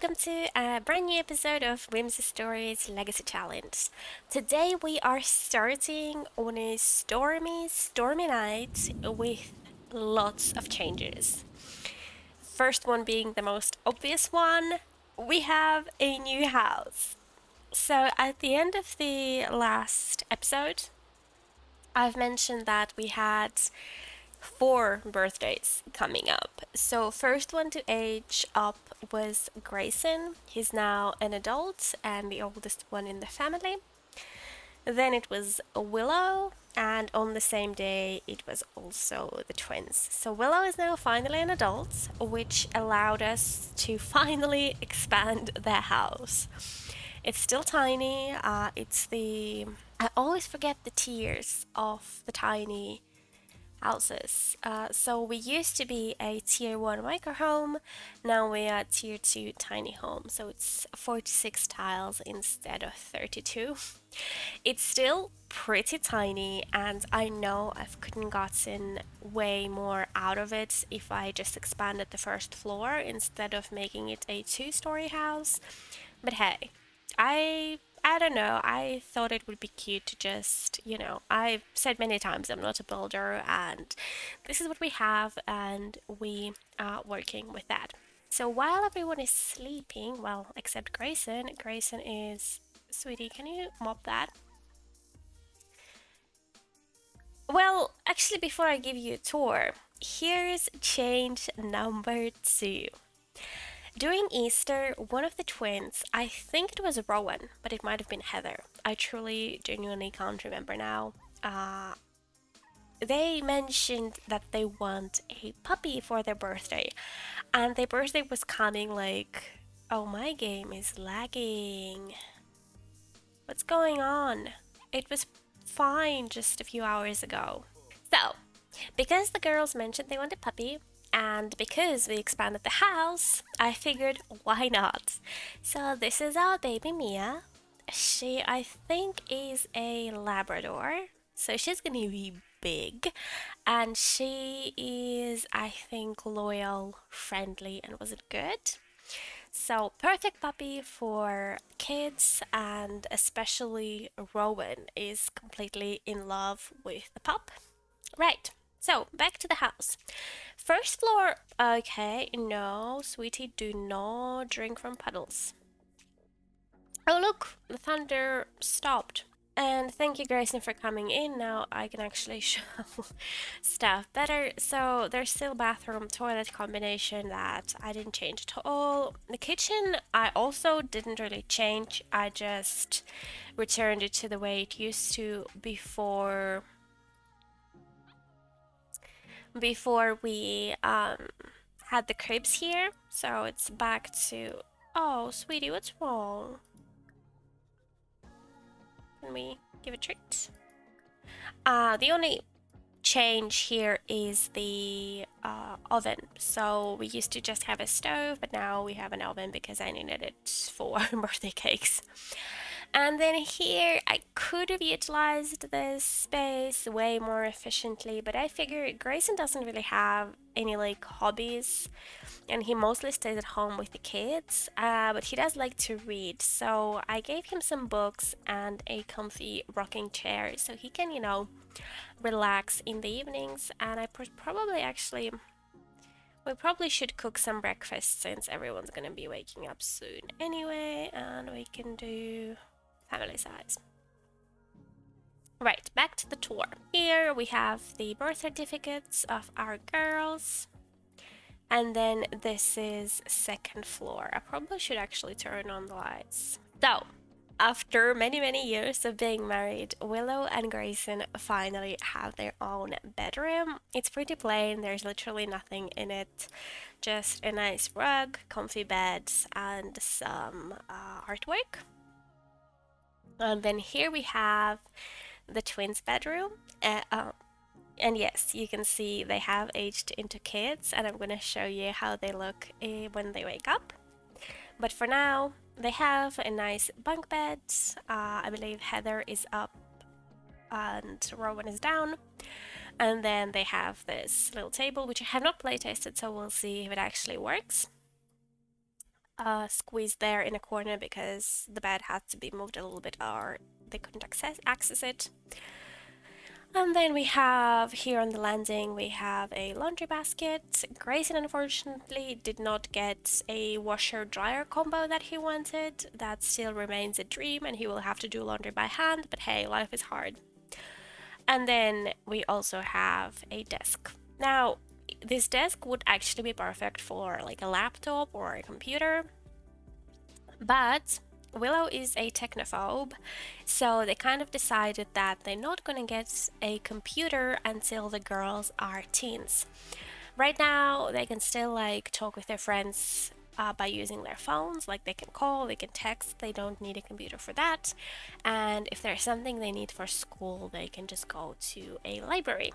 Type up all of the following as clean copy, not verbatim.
welcome to a brand new episode of Whimsy Stories Legacy Challenge. Today we are starting on a stormy night with lots of changes. First one being the most obvious one, we have a new house. So at the end of the last episode, I've mentioned that we had four birthdays coming up. So first one to age up was Grayson. He's now an adult and the oldest one in the family. Then it was Willow, and on the same day it was also the twins. So Willow is now finally an adult, which allowed us to finally expand their house. It's still tiny. I always forget the tiers of the tiny houses. So we used to be a tier 1 micro home, now we are tier 2 tiny home. So it's 46 tiles instead of 32. It's still pretty tiny, and I know I couldn't gotten way more out of it if I just expanded the first floor instead of making it a two-story house. But hey, I don't know. I thought it would be cute to just, I've said many times I'm not a builder, and this is what we have, and we are working with that. So while everyone is sleeping, well, except Grayson, Grayson is, sweetie, can you mop that? Well, actually, before I give you a tour, here's change number two. During Easter, one of the twins, I think it was Rowan, but it might have been Heather. I truly, genuinely can't remember now. They mentioned that they want a puppy for their birthday, and their birthday was coming like, oh, my game is lagging. What's going on? It was fine just a few hours ago. So, because the girls mentioned they want a puppy, and because we expanded the house, I figured why not? So this is our baby Mia. She, I think, is a Labrador. So she's gonna be big. And she is, I think, loyal, friendly, and was it good? So perfect puppy for kids, and especially Rowan is completely in love with the pup. Right, so back to the house. First floor, okay, no, sweetie, do not drink from puddles. Oh, look, the thunder stopped. And thank you, Grayson, for coming in. Now I can actually show stuff better. So there's still bathroom toilet combination that I didn't change at all. The kitchen I also didn't really change. I just returned it to the way it used to before we had the cribs here. So it's back to, oh, sweetie, what's wrong? Can we give a treat? The only change here is the oven. So we used to just have a stove, but now we have an oven because I needed it for birthday cakes. And then here I could have utilized this space way more efficiently, but I figure Grayson doesn't really have any like hobbies, and he mostly stays at home with the kids, but he does like to read. So I gave him some books and a comfy rocking chair so he can, relax in the evenings. And we probably should cook some breakfast since everyone's gonna be waking up soon anyway, and we can do family size. Right, back to the tour. Here we have the birth certificates of our girls. And then this is second floor. I probably should actually turn on the lights. So, after many, many years of being married, Willow and Grayson finally have their own bedroom. It's pretty plain, there's literally nothing in it. Just a nice rug, comfy beds, and some artwork. And then here we have the twins' bedroom. And yes, you can see they have aged into kids, and I'm going to show you how they look when they wake up. But for now, they have a nice bunk bed. I believe Heather is up and Rowan is down. And then they have this little table, which I have not play tested, so we'll see if it actually works. squeezed there in a corner because the bed had to be moved a little bit or they couldn't access it. And then we have here on the landing, we have a laundry basket. Grayson unfortunately did not get a washer dryer combo that he wanted. That still remains a dream and he will have to do laundry by hand, but hey, life is hard. And then we also have a desk. Now, this desk would actually be perfect for like a laptop or a computer, but Willow is a technophobe, so they kind of decided that they're not gonna get a computer until the girls are teens. Right now, they can still like talk with their friends by using their phones. Like they can call, they can text, they don't need a computer for that. And if there's something they need for school, they can just go to a library.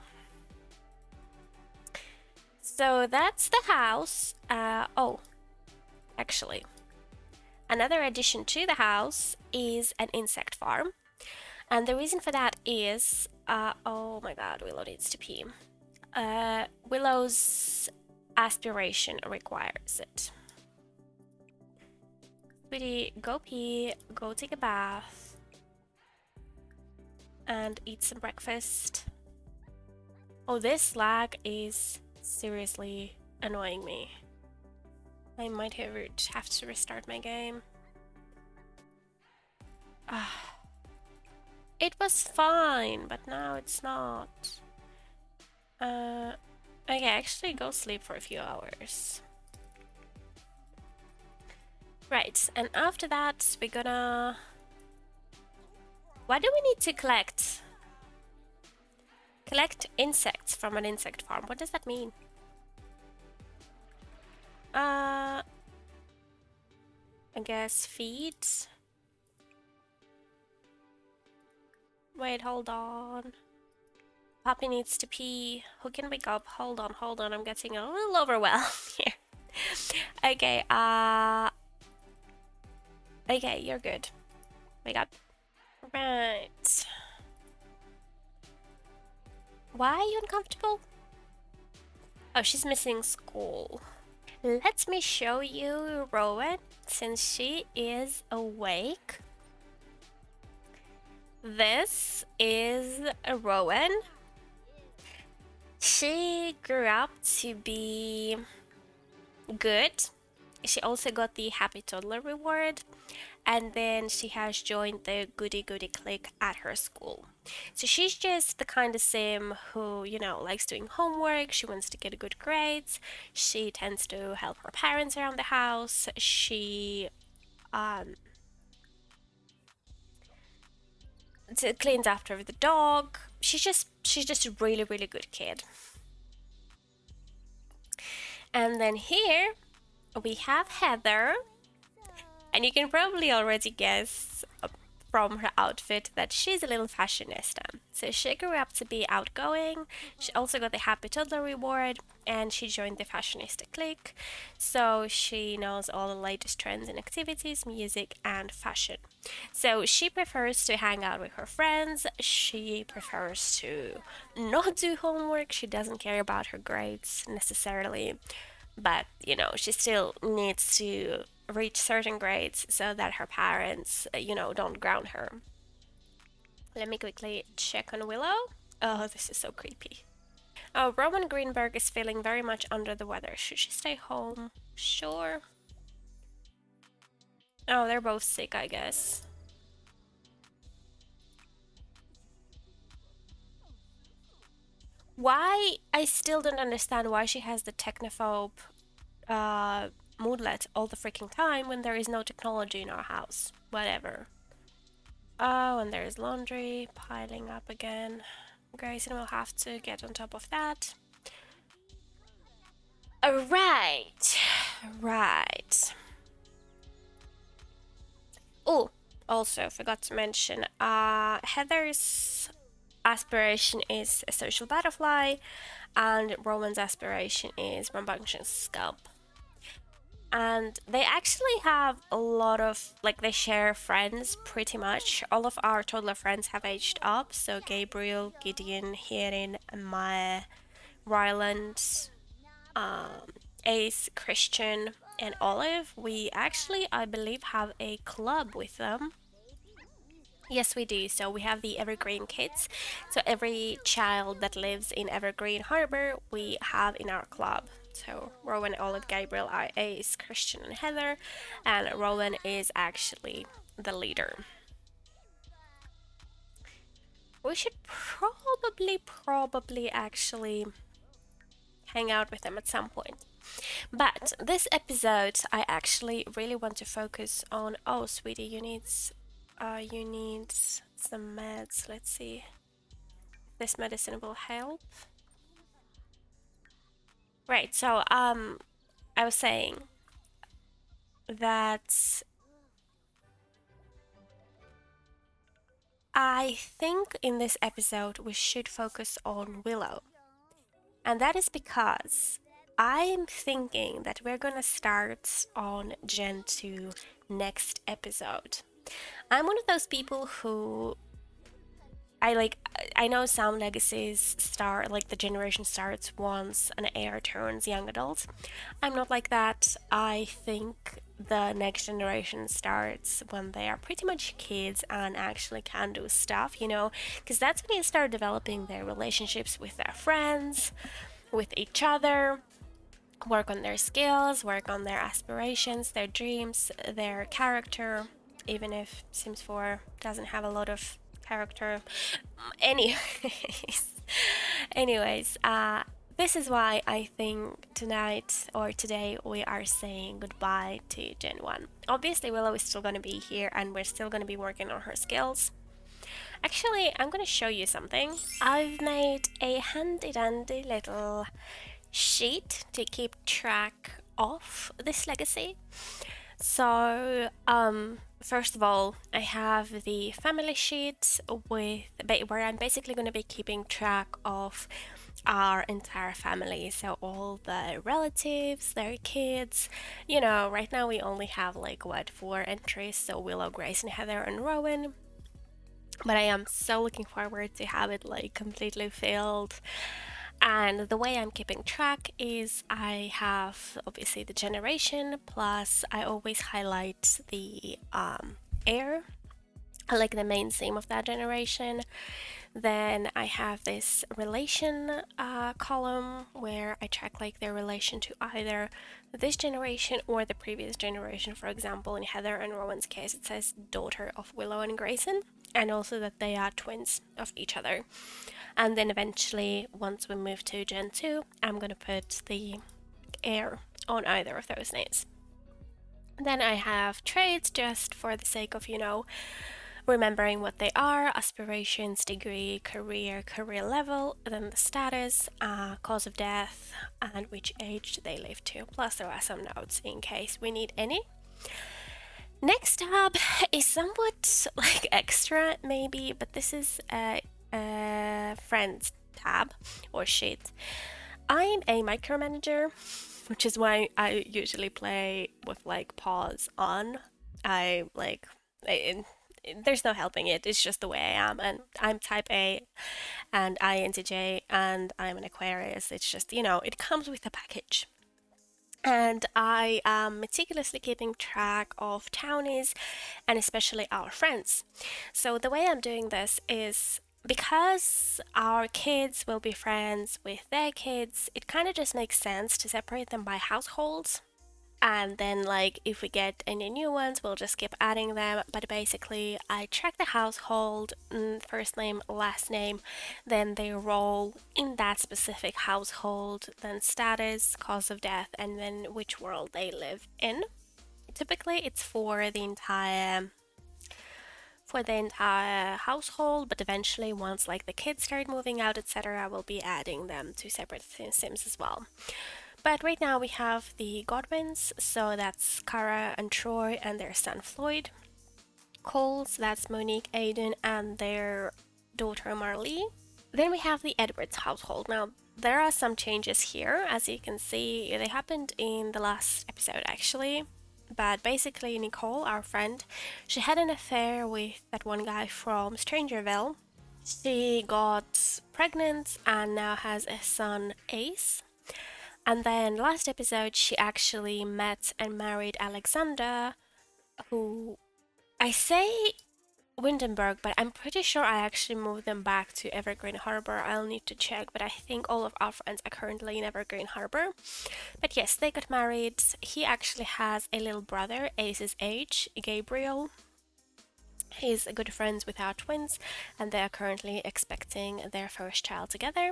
So that's the house. Oh, actually, another addition to the house is an insect farm. And the reason for that is, oh my god, Willow needs to pee. Willow's aspiration requires it. Sweetie, go pee, go take a bath, and eat some breakfast. Oh, this lag is seriously annoying me. I might have to restart my game. It was fine, but now it's not. Okay, actually go sleep for a few hours. Right, and after that, we're gonna... Why do we need to collect? Collect insects from an insect farm. What does that mean? I guess feeds. Wait, hold on. Puppy needs to pee. Who can wake up? Hold on. I'm getting a little overwhelmed here. Okay, okay, you're good. Wake up. Right. Why are you uncomfortable? Oh, she's missing school. Let me show you Rowan, since she is awake. This is Rowan. She grew up to be good. She also got the Happy Toddler reward, and then she has joined the Goody Goody clique at her school. So she's just the kind of sim who, you know, likes doing homework, she wants to get good grades, she tends to help her parents around the house, she cleans after the dog. She's just a really good kid. And then here we have Heather, and you can probably already guess from her outfit that she's a little fashionista. So she grew up to be outgoing, she also got the Happy Toddler reward, and she joined the fashionista clique. So she knows all the latest trends in activities, music, and fashion. So she prefers to hang out with her friends, she prefers to not do homework, she doesn't care about her grades necessarily, but you know, she still needs to reach certain grades so that her parents, you know, don't ground her. Let me quickly check on Willow. Oh, this is so creepy. Oh, Roman Greenberg is feeling very much under the weather. Should she stay home? Sure. Oh, they're both sick, I guess. Why? I still don't understand why she has the technophobe moodlet all the freaking time when there is no technology in our house. Whatever. Oh, and there's laundry piling up again. Grayson will have to get on top of that. Right. Right. Oh, also forgot to mention, Heather's aspiration is a social butterfly, and Roman's aspiration is rambunctious scalp. And they actually have a lot of, like, they share friends pretty much. All of our toddler friends have aged up, so Gabriel, Gideon, Hierin, Maya, Ryland, Ace, Christian. and Olive. We actually, I believe, have a club with them. Yes, we do. So we have the Evergreen Kids. So every child that lives in Evergreen Harbor, we have in our club. So Rowan, Olive, Gabriel, are Ace, Christian, and Heather, and Rowan is actually the leader. We should probably actually hang out with them at some point. But this episode, I actually really want to focus on. Oh, sweetie, you need some meds. Let's see. This medicine will help. Right. So, I was saying that I think in this episode we should focus on Willow, and that is because I'm thinking that we're gonna start on Gen 2 next episode. I'm one of those people who I like I know some legacies start like the generation starts once an heir turns young adult. I'm not like that. I think the next generation starts when they are pretty much kids and actually can do stuff, because that's when you start developing their relationships with their friends, with each other, work on their skills, work on their aspirations, their dreams, their character, even if Sims 4 doesn't have a lot of character. Anyways, this is why I think tonight or today we are saying goodbye to Gen 1. Obviously, Willow is still going to be here and we're still going to be working on her skills. Actually, I'm going to show you something. I've made a handy dandy little sheet to keep track of this legacy. So, first of all, I have the family sheet where I'm basically going to be keeping track of our entire family. So all the relatives, their kids. Right now we only have like what, 4 entries. So Willow, Grace, and Heather and Rowan. But I am so looking forward to have it like completely filled. And the way I'm keeping track is I have obviously the generation, plus I always highlight the heir, like the main theme of that generation. Then I have this relation column where I track like their relation to either this generation or the previous generation. For example, in Heather and Rowan's case, it says daughter of Willow and Grayson, and also that they are twins of each other. And then eventually, once we move to Gen 2, I'm going to put the heir on either of those names. Then I have traits just for the sake of, remembering what they are: aspirations, degree, career level, then the status, cause of death, and which age they live to. Plus, there are some notes in case we need any. Next tab is somewhat like extra, maybe, but this is a friends tab or sheet. I'm a micromanager, which is why I usually play with like pause on. There's no helping it. It's just the way I am, and I'm type A, and INTJ, and I'm an Aquarius. It's just it comes with a package. And I am meticulously keeping track of townies and especially our friends. So the way I'm doing this is because our kids will be friends with their kids, it kind of just makes sense to separate them by households. And then, like, if we get any new ones, we'll just keep adding them. But basically, I track the household, first name, last name, then their role in that specific household, then status, cause of death, and then which world they live in. Typically, it's for the entire household, but eventually, once like the kids start moving out, etc., we'll be adding them to separate sims as well. But right now we have the Godwins, so that's Kara and Troy and their son Floyd. Coles, that's Monique, Aiden, and their daughter Marlee. Then we have the Edwards household. Now, there are some changes here. As you can see, they happened in the last episode actually. But basically, Nicole, our friend, she had an affair with that one guy from Strangerville. She got pregnant and now has a son, Ace. And then last episode, she actually met and married Alexander, who I say Windenburg, but I'm pretty sure I actually moved them back to Evergreen Harbor. I'll need to check, but I think all of our friends are currently in Evergreen Harbor. But yes, they got married. He actually has a little brother, Ace's age, Gabriel. He's good friends with our twins, and they are currently expecting their first child together.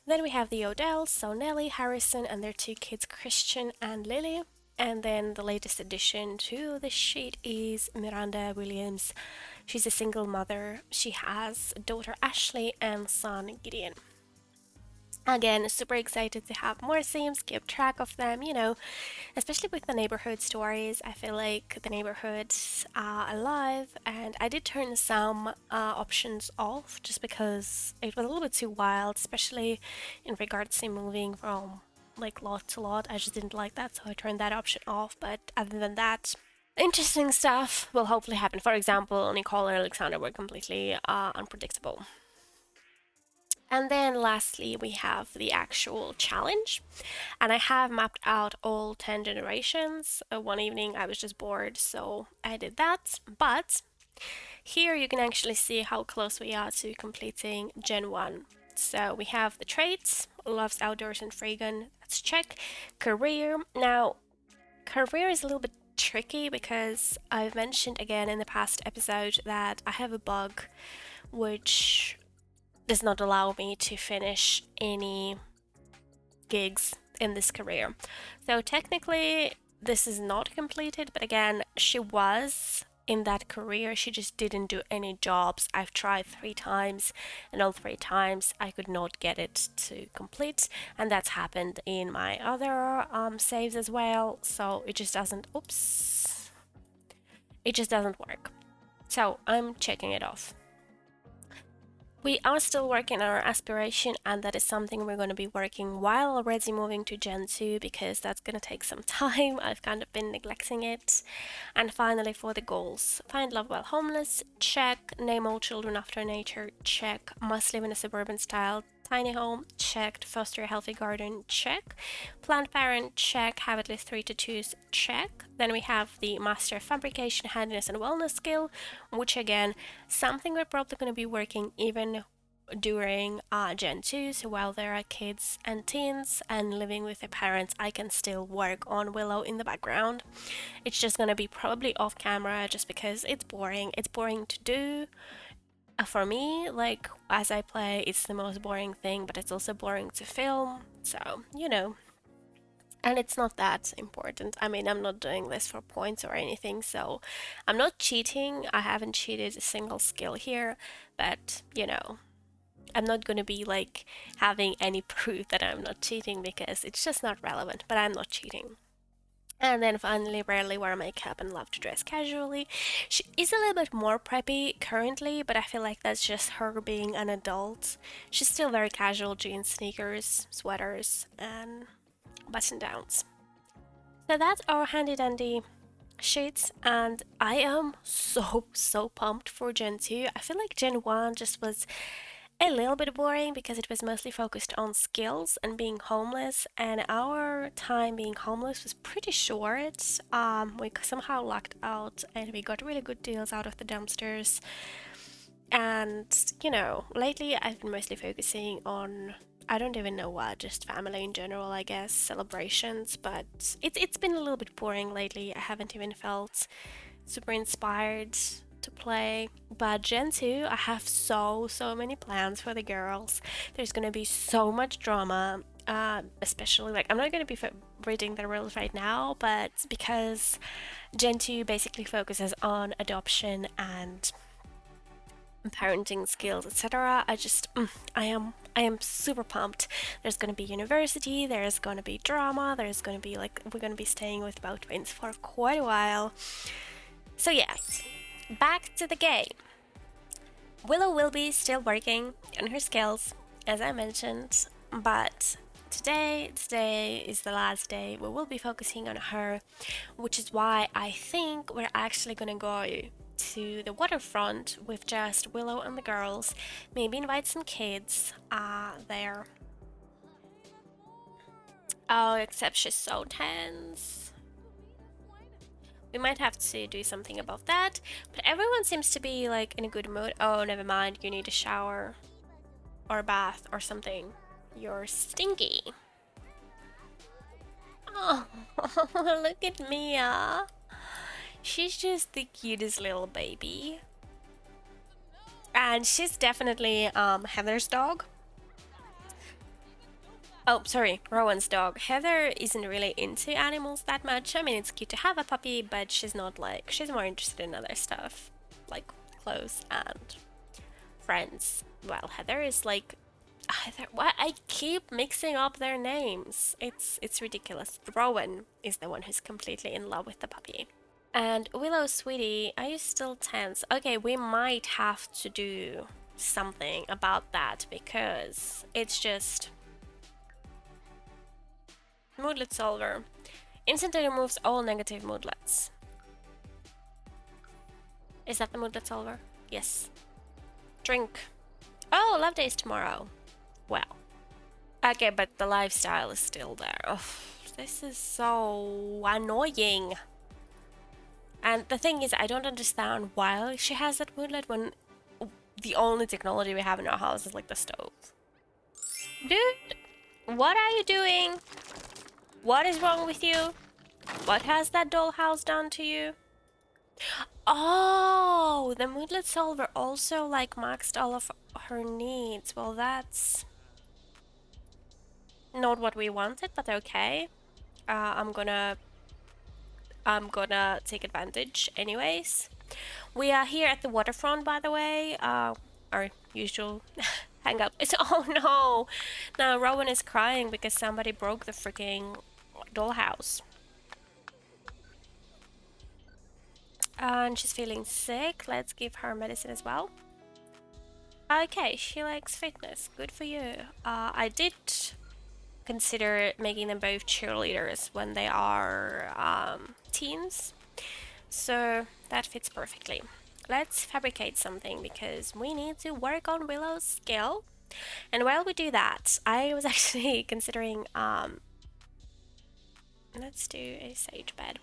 Then we have the Odells, so Nellie, Harrison, and their two kids, Christian and Lily. And then the latest addition to the sheet is Miranda Williams. She's a single mother. She has daughter Ashley and son Gideon. Again, super excited to have more Sims, keep track of them, especially with the neighborhood stories. I feel like the neighborhoods are alive, and I did turn some options off just because it was a little bit too wild, especially in regards to moving from like lot to lot. I just didn't like that, so I turned that option off. But other than that, interesting stuff will hopefully happen. For example, Nicole and Alexander were completely unpredictable. And then lastly, we have the actual challenge. And I have mapped out all 10 generations. One evening I was just bored, so I did that. But here you can actually see how close we are to completing Gen 1. So we have the traits, loves outdoors and free gun, that's check. Career, now career is a little bit tricky because I've mentioned again in the past episode that I have a bug which does not allow me to finish any gigs in this career. So technically, this is not completed, but again, she was in that career. She just didn't do any jobs. I've tried 3 times, and all 3 times I could not get it to complete, and that's happened in my other saves as well. So it just doesn't. Oops. It just doesn't work. So I'm checking it off. We are still working on our aspiration, and that is something we're going to be working while already moving to Gen 2 because that's going to take some time. I've kind of been neglecting it. And finally, for the goals, find love while homeless, check. Name all children after nature, check. Must live in a suburban style, tiny home, checked. Foster a healthy garden, check. Plant parent, check. Have at least 3 tattoos, check. Then we have the master of fabrication, handiness, and wellness skill, which again, something we're probably going to be working even during Gen 2. So while there are kids and teens and living with their parents, I can still work on Willow in the background. It's just going to be probably off camera just because it's boring. It's boring to do. For me, like as I play, it's the most boring thing, but it's also boring to film. So, and it's not that important. I mean, I'm not doing this for points or anything, so I'm not cheating. I haven't cheated a single skill here, but I'm not going to be like having any proof that I'm not cheating because it's just not relevant, but I'm not cheating. And then finally, rarely wear makeup and love to dress casually. She is a little bit more preppy currently, but I feel like that's just her being an adult. She's still very casual, jeans, sneakers, sweaters, and button downs. So that's our handy dandy sheets, and I am so pumped for Gen 2. I feel like Gen 1 just was a little bit boring because it was mostly focused on skills and being homeless, and our time being homeless was pretty short. We somehow lucked out and we got really good deals out of the dumpsters. And lately I've been mostly focusing on, I don't even know what, just family in general, I guess, celebrations, but it's been a little bit boring lately. I haven't even felt super inspired to play. But Gen 2, I have so many plans for the girls. There's gonna be so much drama, especially like I'm not gonna be reading the rules right now, but because Gen 2 basically focuses on adoption and parenting skills, etc. I am super pumped. There's gonna be university, there's gonna be drama, there's gonna be we're gonna be staying with both twins for quite a while. So yeah, back to the game. Willow will be still working on her skills, as I mentioned, but today is the last day we will be focusing on her, which is why I think we're actually gonna go to the waterfront with just Willow and the girls, maybe invite some kids there. Oh, except she's so tense. We might have to do something about that. But everyone seems to be like in a good mood. Oh, never mind. You need a shower or a bath or something. You're stinky. Oh, look at Mia. She's just the cutest little baby. And she's definitely Heather's dog. Oh, sorry, Rowan's dog. Heather isn't really into animals that much. I mean, it's cute to have a puppy, but she's not like, she's more interested in other stuff, like clothes and friends. Well, Heather is like, Heather, what? I keep mixing up their names. It's ridiculous. Rowan is the one who's completely in love with the puppy. And Willow, sweetie, are you still tense? Okay, we might have to do something about that because it's just moodlet solver. Instantly removes all negative moodlets. Is that the moodlet solver? Yes. Drink. Oh, love day is tomorrow. Well. Okay, but the lifestyle is still there. Oh, this is so annoying. And the thing is, I don't understand why she has that moodlet when the only technology we have in our house is like the stove. Dude, what are you doing? What is wrong with you? What has that dollhouse done to you? Oh, the moodlet solver also like maxed all of her needs. Well, that's not what we wanted, but okay. I'm gonna take advantage anyways. We are here at the waterfront, by the way. Our usual hangout. It's oh no! Now Rowan is crying because somebody broke the freaking dollhouse. And she's feeling sick. Let's give her medicine as well. Okay, she likes fitness. Good for you. I did consider making them both cheerleaders when they are teens. So that fits perfectly. Let's fabricate something because we need to work on Willow's skill. And while we do that, I was actually considering let's do a sage bed.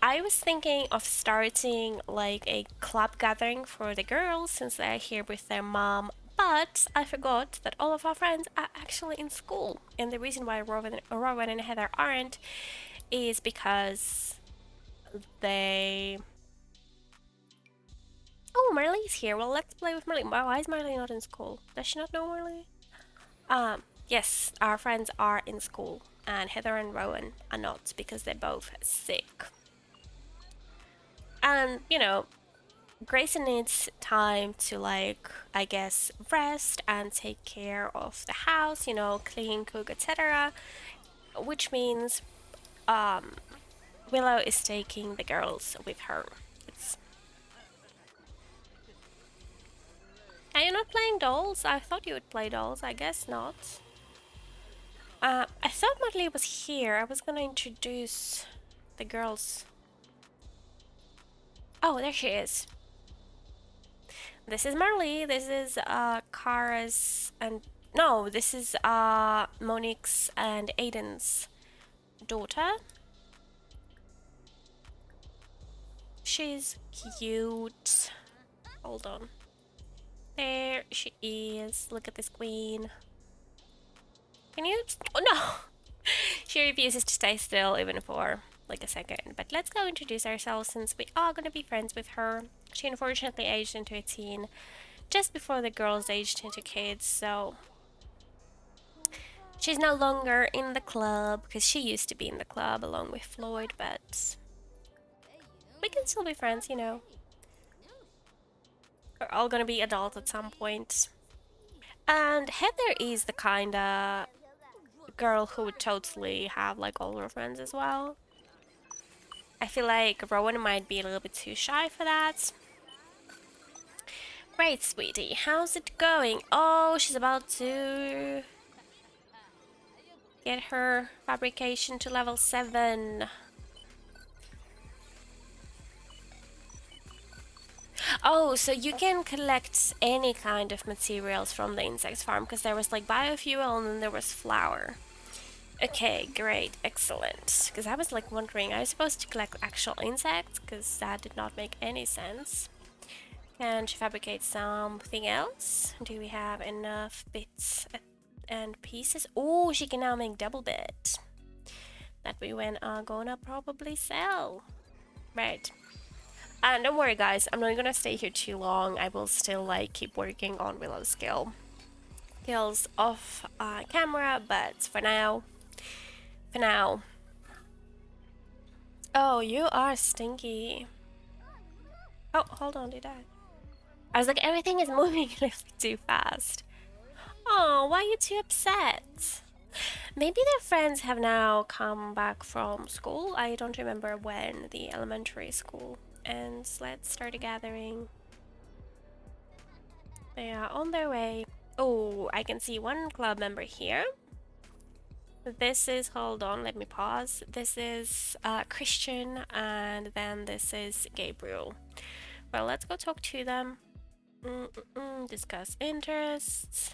I was thinking of starting like a club gathering for the girls since they're here with their mom, but I forgot that all of our friends are actually in school. And the reason why Rowan and Heather aren't is because they. Oh, Marley's here. Well, let's play with Marley. Why is Marley not in school? Does she not know Marley? Yes, our friends are in school, and Heather and Rowan are not because they're both sick. And, you know, Grayson needs time to, like, I guess, rest and take care of the house, you know, clean, cook, etc. Which means Willow is taking the girls with her. Are you not playing dolls? I thought you would play dolls. I guess not. I thought Marley was here. I was gonna introduce the girls. Oh, there she is. This is Marley. This is Kara's and no, this is Monique's and Aiden's daughter. She's cute. Hold on. There she is. Look at this queen. Can you? Oh no! She refuses to stay still even for like a second. But let's go introduce ourselves since we are gonna be friends with her. She unfortunately aged into a teen just before the girls aged into kids, so she's no longer in the club because she used to be in the club along with Floyd, but we can still be friends, you know. We're all gonna be adults at some point. And Heather is the kinda girl who would totally have like all her friends as well. I feel like Rowan might be a little bit too shy for that. Great, sweetie. How's it going? Oh, she's about to get her fabrication to level 7. Oh, so you can collect any kind of materials from the insect farm because there was like biofuel and then there was flour. Okay, great, excellent. Because I was like wondering, I was supposed to collect actual insects, because that did not make any sense. And to fabricate something else, do we have enough bits and pieces? Oh, she can now make double bit that we are gonna probably sell. Right. And don't worry, guys, I'm not gonna stay here too long. I will still like keep working on Willow's skills off camera, but for now. Oh, you are stinky. Oh, hold on, did I was like, everything is moving a little too fast. Oh, why are you too upset? Maybe their friends have now come back from school. I don't remember when the elementary school ends. Let's start a gathering. They are on their way. Oh, I can see one club member here. This is, hold on, let me pause. This is Christian, and then this is Gabriel. Well, let's go talk to them. Discuss interests.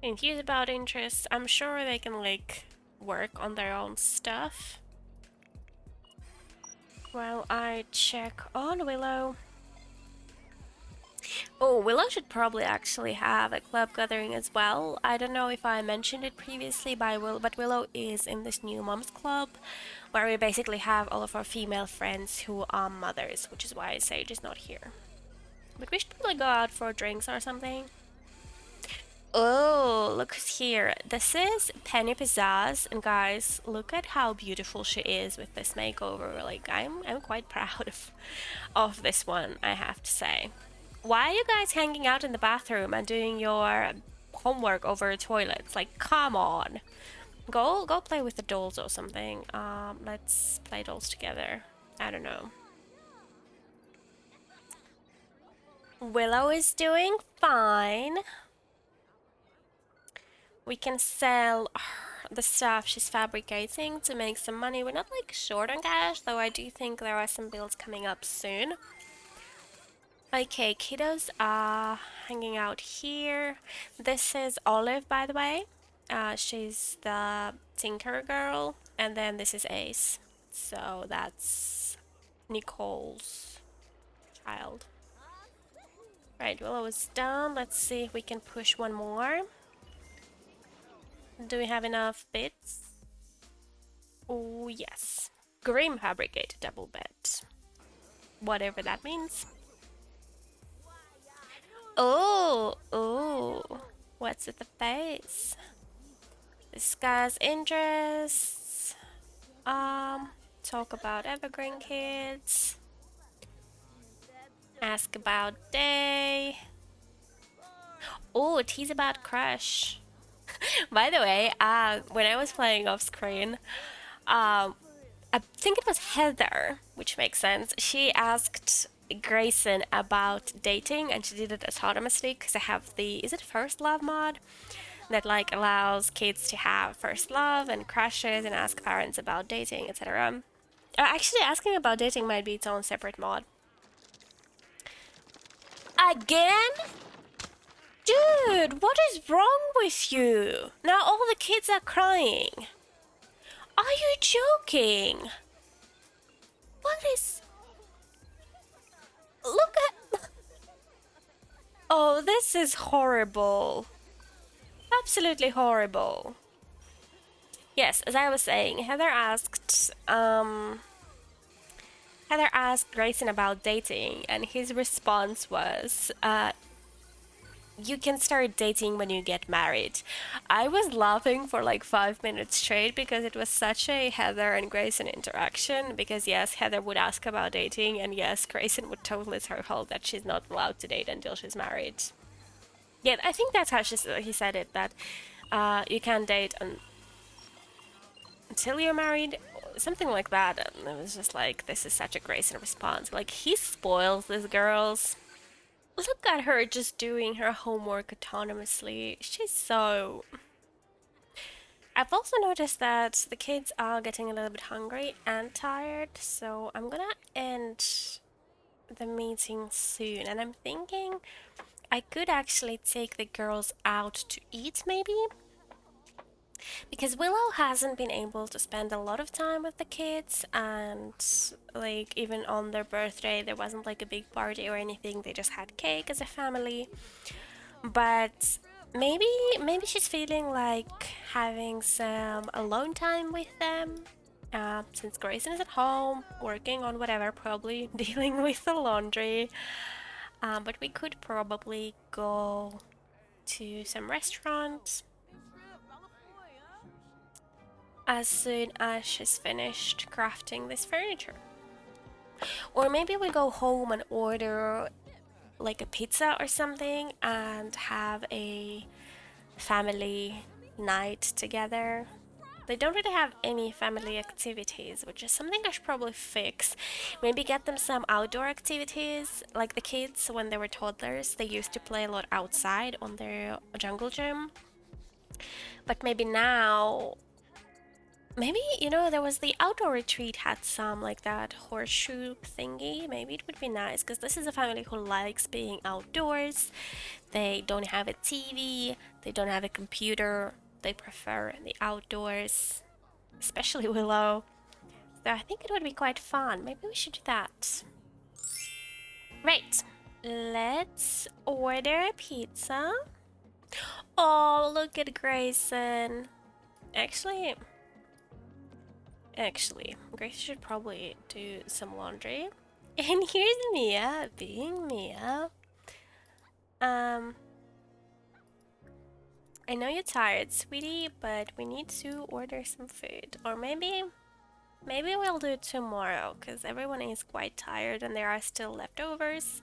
Enthused about interests. I'm sure they can like work on their own stuff. Well, I check on Willow. Oh, Willow should probably actually have a club gathering as well. I don't know if I mentioned it previously, but Willow is in this new moms club where we basically have all of our female friends who are mothers, which is why Sage is not here. But we should probably go out for drinks or something. Oh, look who's here. This is Penny Pizzazz, and guys, look at how beautiful she is with this makeover. Like, I'm quite proud of this one, I have to say. Why are you guys hanging out in the bathroom and doing your homework over toilets? Like, come on. Go play with the dolls or something. Let's play dolls together. I don't know. Willow is doing fine. We can sell the stuff she's fabricating to make some money. We're not like short on cash, though I do think there are some bills coming up soon. Okay, kiddos are hanging out here. This is Olive, by the way. She's the Tinker girl, and then this is Ace. So that's Nicole's child. Right, Willow is done. Let's see if we can push one more. Do we have enough bits? Oh, yes. Grim fabricated double bed. Whatever that means. Oh. What's with the face? Discuss interests. Talk about Evergreen Kids. Ask about day. Oh, tease about crush. By the way, when I was playing off screen, I think it was Heather, which makes sense. She asked Grayson about dating, and she did it autonomously because I have the, is it First Love mod? That like allows kids to have first love and crushes and ask parents about dating, etc. Actually, asking about dating might be its own separate mod. Again? Dude, what is wrong with you? Now all the kids are crying. Are you joking? What is... Look at... Oh, this is horrible. Absolutely horrible. Yes, as I was saying, Heather asked Grayson about dating, and his response was, you can start dating when you get married. I was laughing for like 5 minutes straight because it was such a Heather and Grayson interaction. Because yes, Heather would ask about dating, and yes, Grayson would totally tell her that she's not allowed to date until she's married. Yeah, I think that's how he said it, that you can't date until you're married, something like that. And it was just like, this is such a Grayson response. Like, he spoils these girls. Look at her just doing her homework autonomously. She's so... I've also noticed that the kids are getting a little bit hungry and tired, so I'm gonna end the meeting soon. And I'm thinking I could actually take the girls out to eat, maybe? Because Willow hasn't been able to spend a lot of time with the kids, and like even on their birthday, there wasn't like a big party or anything. They just had cake as a family. But maybe maybe she's feeling like having some alone time with them. Since Grayson is at home, working on whatever, probably dealing with the laundry. But we could probably go to some restaurants as soon as she's finished crafting this furniture. Or maybe we go home and order like a pizza or something and have a family night together. They don't really have any family activities, which is something I should probably fix. Maybe get them some outdoor activities, like the kids when they were toddlers. They used to play a lot outside on their jungle gym. But maybe now, maybe, there was the outdoor retreat had some like that horseshoe thingy. Maybe it would be nice because this is a family who likes being outdoors. They don't have a TV, they don't have a computer, they prefer the outdoors, especially Willow. So I think it would be quite fun. Maybe we should do that. Right, let's order a pizza. Oh, look at Grayson. Actually, Grace should probably do some laundry. And here's Mia being Mia. I know you're tired, sweetie, but we need to order some food. Or maybe we'll do it tomorrow, because everyone is quite tired and there are still leftovers.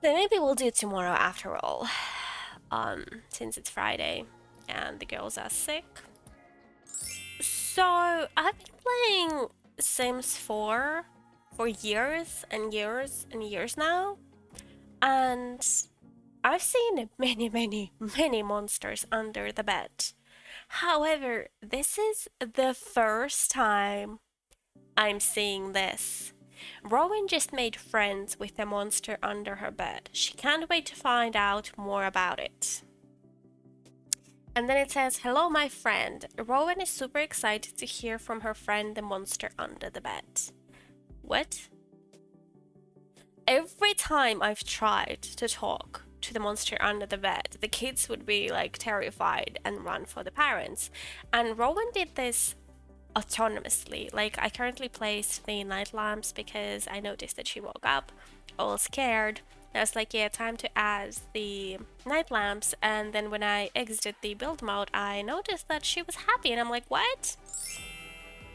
Then maybe we'll do it tomorrow after all. Since it's Friday and the girls are sick. So, I've been playing Sims 4 for years and years and years now. And I've seen many, many, many monsters under the bed. However, this is the first time I'm seeing this. Rowan just made friends with the monster under her bed. She can't wait to find out more about it. And then it says, "Hello, my friend. Rowan is super excited to hear from her friend, the monster under the bed." What? Every time I've tried to talk to the monster under the bed, the kids would be like terrified and run for the parents. And Rowan did this autonomously. Like, I currently placed the night lamps because I noticed that she woke up all scared. I was like, yeah, time to add the night lamps. And then when I exited the build mode, I noticed that she was happy, and I'm like, what?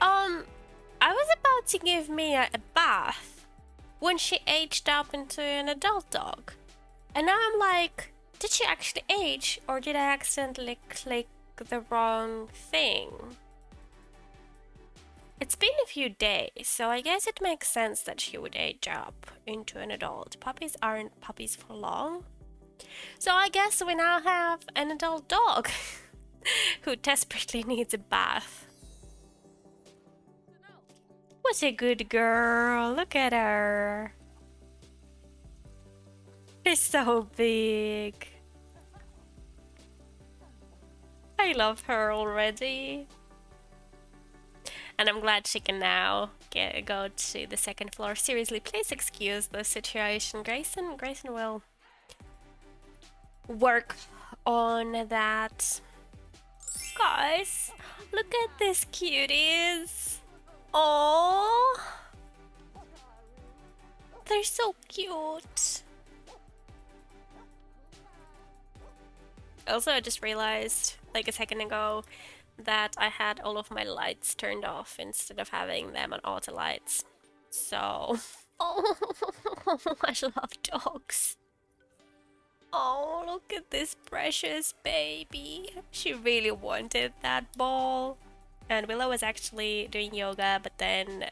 I was about to give Mia a bath when she aged up into an adult dog. And now I'm like, did she actually age, or did I accidentally click the wrong thing? It's been a few days, so I guess it makes sense that she would age up into an adult. Puppies aren't puppies for long. So I guess we now have an adult dog who desperately needs a bath. What a good girl, look at her. She's so big. I love her already. And I'm glad she can now go to the second floor. Seriously, please excuse the situation. Grayson will work on that. Guys, look at these cuties. Oh, they're so cute. Also, I just realized, like a second ago, that I had all of my lights turned off instead of having them on auto lights. So, oh, I love dogs. Oh, look at this precious baby. She really wanted that ball. And Willow was actually doing yoga, but then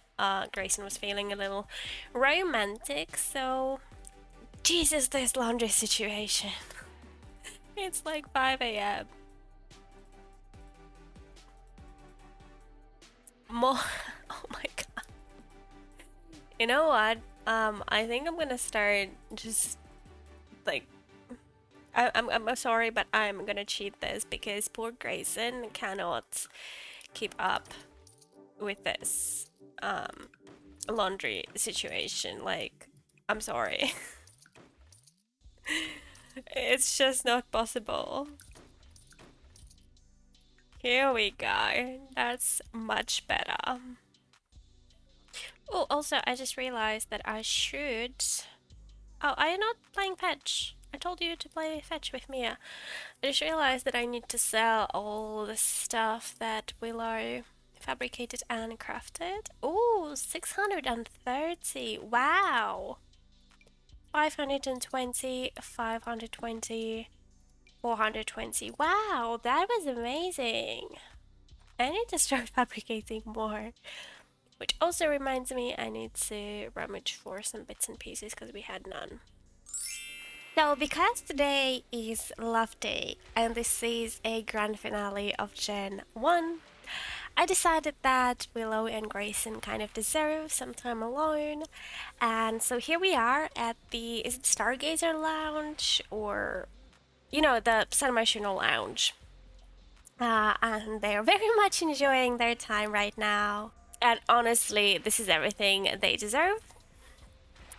Grayson was feeling a little romantic, so... Jesus, this laundry situation. It's like 5 a.m. More. Oh my god. You know what? I think I'm gonna start just Like, I'm sorry, but I'm gonna cheat this because poor Grayson cannot keep up with this laundry situation. Like, I'm sorry. It's just not possible. Here we go. That's much better. Oh, also, I just realized that I should. Oh, I am not playing fetch. I told you to play fetch with Mia. I just realized that I need to sell all the stuff that Willow fabricated and crafted. Oh, 630. Wow. 520, 520, 420. Wow, that was amazing. I need to start fabricating more. Which also reminds me, I need to rummage for some bits and pieces because we had none. So, because today is Love Day and this is a grand finale of Gen 1, I decided that Willow and Grayson kind of deserve some time alone. And so here we are at the, is it Stargazer Lounge or, you know, the Semi-National Lounge. And they're very much enjoying their time right now. And honestly, this is everything they deserve.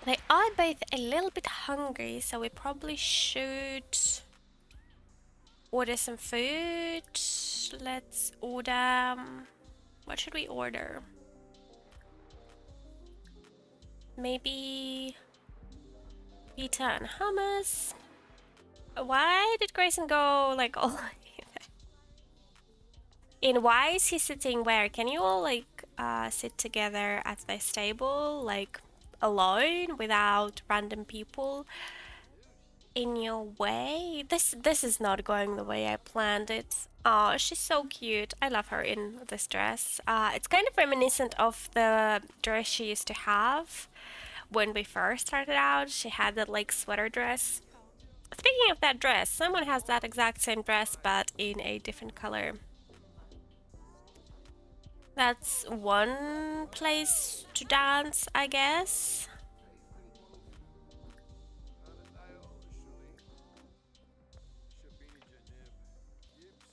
They are both a little bit hungry, so we probably should order some food. Let's order. What should we order? Maybe pizza and hummus. Why did Grayson go like all the way there? And why is he sitting where? Can you all like sit together at this table, like alone without random people in your way? This is not going the way I planned it. Oh, she's so cute. I love her in this dress. It's kind of reminiscent of the dress she used to have when we first started out. She had that like sweater dress. Speaking of that dress, someone has that exact same dress but in a different color. That's one place to dance, I guess.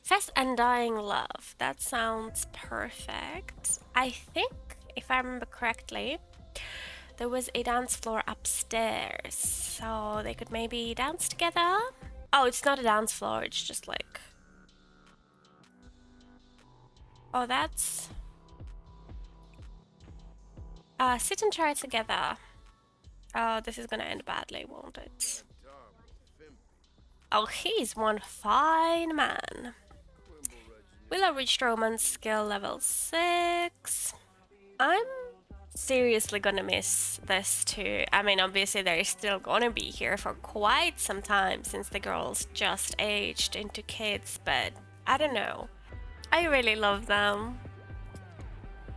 Fast and Dying Love. That sounds perfect. I think, if I remember correctly, there was a dance floor upstairs, so they could maybe dance together. Oh, it's not a dance floor, it's just like... Oh, that's... sit and try together. Oh, this is gonna end badly, won't it? Oh, he's one fine man. Willow reached romance skill level 6. I'm seriously gonna miss this too. I mean, obviously they're still gonna be here for quite some time since the girls just aged into kids, but I don't know. I really love them.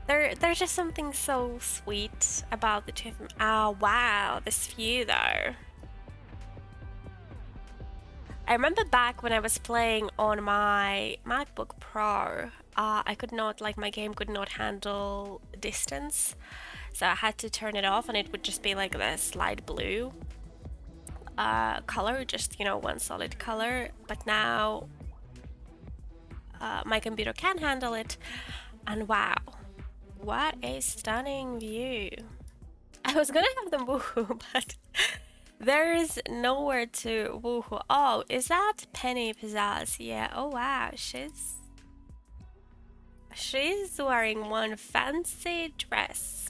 There's just something so sweet about the two of them. Oh wow, this view though. I remember back when I was playing on my MacBook Pro, I could not, like, my game could not handle distance, so I had to turn it off and it would just be like this light blue color, just, you know, one solid color. But now my computer can handle it, and wow, what a stunning view. I was gonna have them woohoo, but there is nowhere to woohoo. Oh, is that Penny Pizzazz? Yeah, oh wow, she's wearing one fancy dress.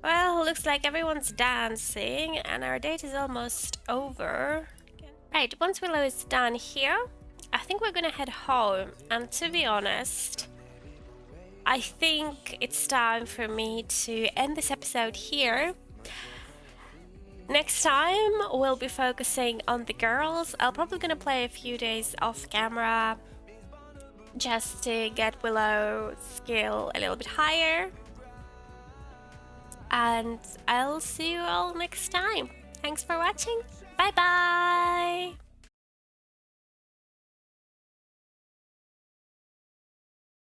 Well, looks like everyone's dancing and our date is almost over. Right, once Willow is done here, I think we're gonna head home. And to be honest, I think it's time for me to end this episode here. Next time, we'll be focusing on the girls. I'm probably gonna play a few days off camera just to get Willow's skill a little bit higher. And I'll see you all next time. Thanks for watching. Bye bye!